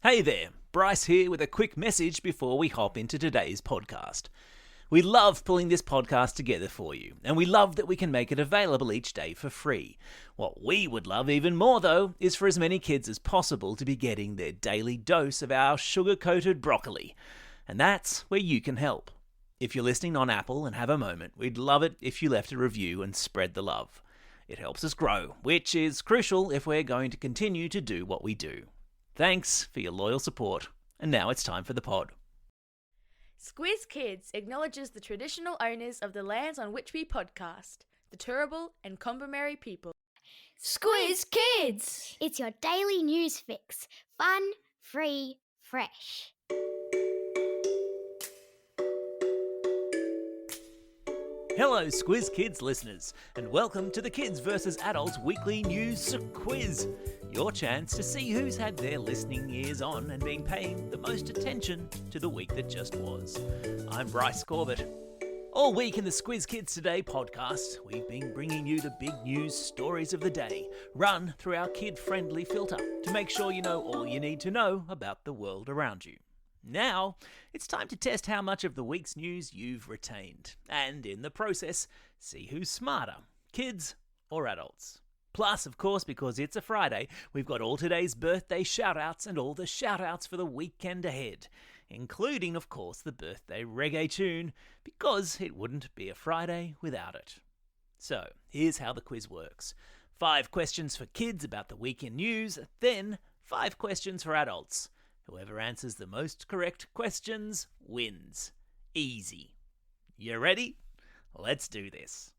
Hey there, Bryce here with a quick message before we hop into today's podcast. We love pulling this podcast together for you, and we love that we can make it available each day for free. What we would love even more, though, is for as many kids as possible to be getting their daily dose of our sugar-coated broccoli. And that's where you can help. If you're listening on Apple and have a moment, we'd love it if you left a review and spread the love. It helps us grow, which is crucial if we're going to continue to do what we do. Thanks for your loyal support, and now it's time for the pod. Squiz Kids acknowledges the traditional owners of the lands on which we podcast, the Turrbal and Kombumerri people. Squiz Kids! It's your daily news fix. Fun, free, fresh. Hello, Squiz Kids listeners, and welcome to the Kids vs. Adults Weekly News Quiz. Your chance to see who's had their listening ears on and been paying the most attention to the week that just was. I'm Bryce Corbett. All week in the Squiz Kids Today podcast, we've been bringing you the big news stories of the day, run through our kid-friendly filter to make sure you know all you need to know about the world around you. Now, it's time to test how much of the week's news you've retained, and in the process, see who's smarter, kids or adults. Plus, of course, because it's a Friday, we've got all today's birthday shout-outs and all the shout-outs for the weekend ahead, including, of course, the birthday reggae tune, because it wouldn't be a Friday without it. So, here's how the quiz works. 5 questions for kids about the week in news, then 5 questions for adults. Whoever answers the most correct questions wins. Easy. You ready? Let's do this.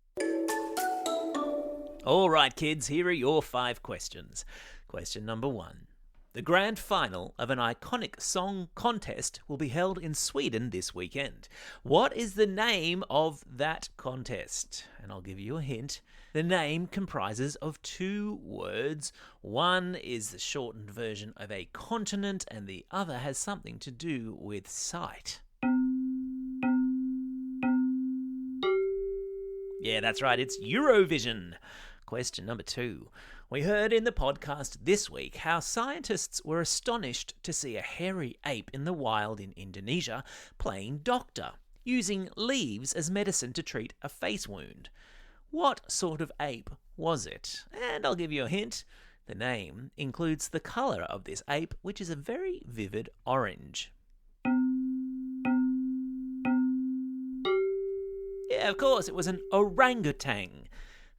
All right, kids, here are your 5 questions. Question number 1. The grand final of an iconic song contest will be held in Sweden this weekend. What is the name of that contest? And I'll give you a hint. The name comprises of 2 words. One is the shortened version of a continent, and the other has something to do with sight. Yeah, that's right, it's Eurovision. Question number 2. We heard in the podcast this week how scientists were astonished to see a hairy ape in the wild in Indonesia playing doctor, using leaves as medicine to treat a face wound. What sort of ape was it? And I'll give you a hint. The name includes the colour of this ape, which is a very vivid orange. Yeah, of course, it was an orangutan.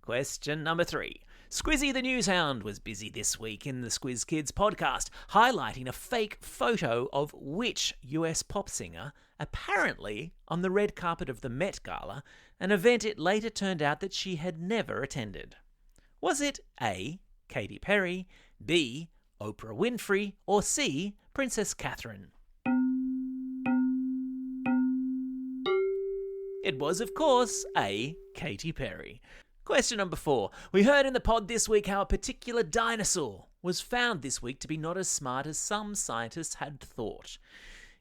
Question number 3. Squizzy the Newshound was busy this week in the Squiz Kids podcast, highlighting a fake photo of which US pop singer, apparently on the red carpet of the Met Gala, an event it later turned out that she had never attended. Was it A. Katy Perry, B. Oprah Winfrey, or C. Princess Catherine? It was, of course, A. Katy Perry. Question number 4. We heard in the pod this week how a particular dinosaur was found this week to be not as smart as some scientists had thought.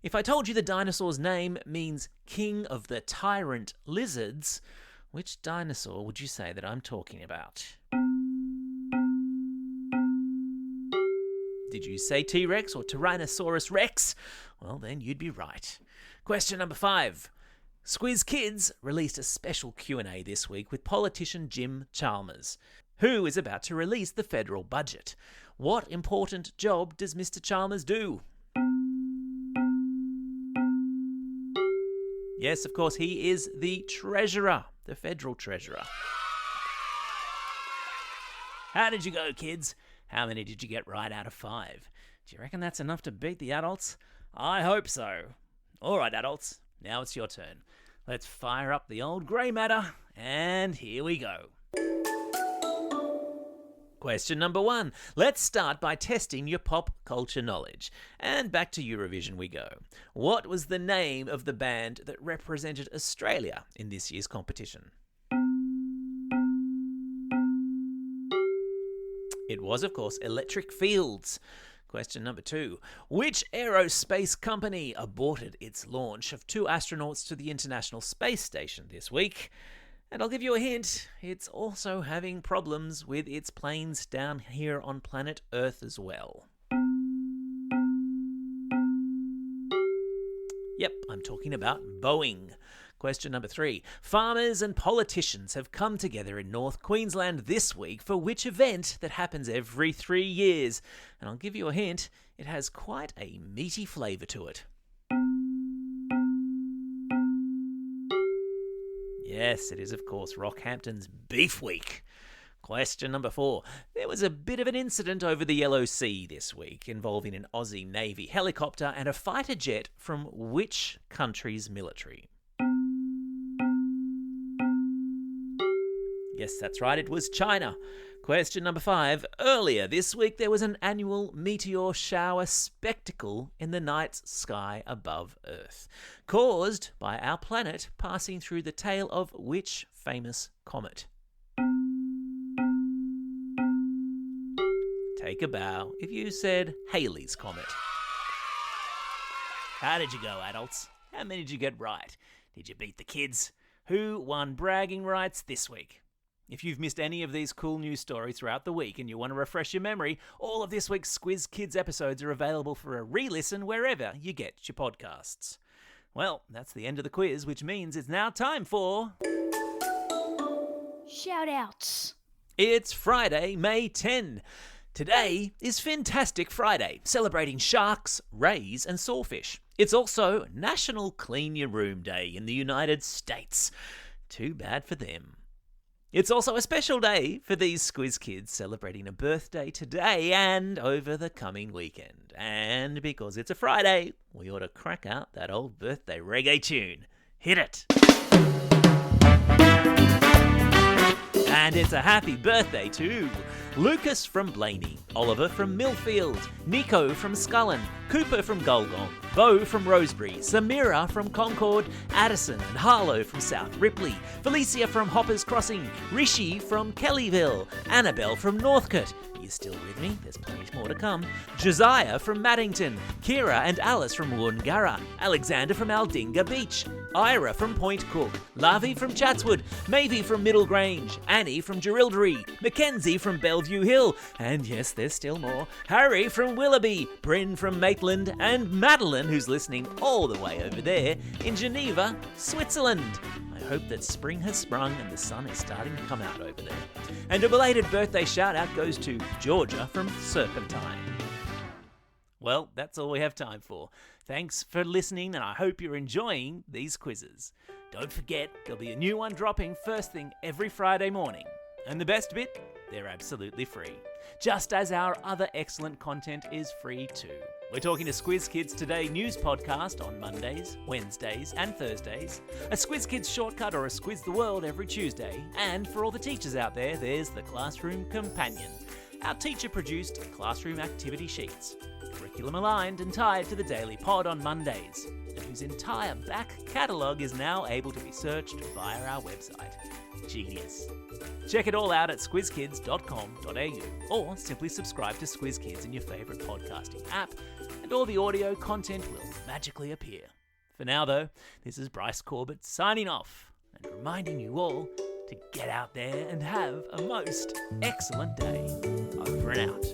If I told you the dinosaur's name means king of the tyrant lizards, which dinosaur would you say that I'm talking about? Did you say T-Rex or Tyrannosaurus Rex? Well, then you'd be right. Question number 5. Squiz Kids released a special Q&A this week with politician Jim Chalmers, who is about to release the federal budget. What important job does Mr. Chalmers do? Yes, of course, he is the treasurer, the federal treasurer. How did you go, kids? How many did you get right out of 5? Do you reckon that's enough to beat the adults? I hope so. All right, adults. Now it's your turn. Let's fire up the old grey matter, and here we go. Question number 1. Let's start by testing your pop culture knowledge. And back to Eurovision we go. What was the name of the band that represented Australia in this year's competition? It was, of course, Electric Fields. Question number 2. Which aerospace company aborted its launch of 2 astronauts to the International Space Station this week? And I'll give you a hint, it's also having problems with its planes down here on planet Earth as well. Yep, I'm talking about Boeing. Question number 3. Farmers and politicians have come together in North Queensland this week for which event that happens every 3 years? And I'll give you a hint, it has quite a meaty flavour to it. Yes, it is of course Rockhampton's Beef Week. Question number 4. There was a bit of an incident over the Yellow Sea this week involving an Aussie Navy helicopter and a fighter jet from which country's military? Yes, that's right, it was China. Question number 5. Earlier this week there was an annual meteor shower spectacle in the night sky above Earth, caused by our planet passing through the tail of which famous comet? Take a bow if you said Halley's Comet. How did you go, adults? How many did you get right? Did you beat the kids? Who won bragging rights this week? If you've missed any of these cool news stories throughout the week and you want to refresh your memory, all of this week's Squiz Kids episodes are available for a re-listen wherever you get your podcasts. Well, that's the end of the quiz, which means it's now time for... Shout-outs. It's Friday, May 10. Today is Fantastic Friday, celebrating sharks, rays and sawfish. It's also National Clean Your Room Day in the United States. Too bad for them. It's also a special day for these Squiz Kids celebrating a birthday today and over the coming weekend. And because it's a Friday, we ought to crack out that old birthday reggae tune. Hit it! And it's a happy birthday to Lucas from Blaney, Oliver from Millfield, Nico from Scullen, Cooper from Gulgong, Bo from Rosebery, Samira from Concord, Addison and Harlow from South Ripley, Felicia from Hoppers Crossing, Rishi from Kellyville, Annabelle from Northcote. Are you still with me? There's plenty more to come. Josiah from Maddington, Kira and Alice from Woongarra, Alexander from Aldinga Beach, Ira from Point Cook, Lavi from Chatswood, Mavie from Middle Grange, Annie from Jerilderie, Mackenzie from Bellevue Hill, and yes, there's still more, Harry from Willoughby, Bryn from Maitland, and Madeline, who's listening all the way over there in Geneva, Switzerland. I hope that spring has sprung and the sun is starting to come out over there. And a belated birthday shout out goes to Georgia from Serpentine. Well, that's all we have time for. Thanks for listening, and I hope you're enjoying these quizzes. Don't forget, there'll be a new one dropping first thing every Friday morning. And the best bit, they're absolutely free. Just as our other excellent content is free too. We're talking to Squiz Kids Today news podcast on Mondays, Wednesdays and Thursdays, a Squiz Kids shortcut or a Squiz the World every Tuesday, and for all the teachers out there, there's the Classroom Companion, our teacher-produced classroom activity sheets, curriculum aligned and tied to the Daily Pod on Mondays, and whose entire back catalogue is now able to be searched via our website. Genius. Check it all out at squizkids.com.au or simply subscribe to Squiz Kids in your favourite podcasting app and all the audio content will magically appear. For now though, this is Bryce Corbett signing off and reminding you all to get out there and have a most excellent day. Over and out.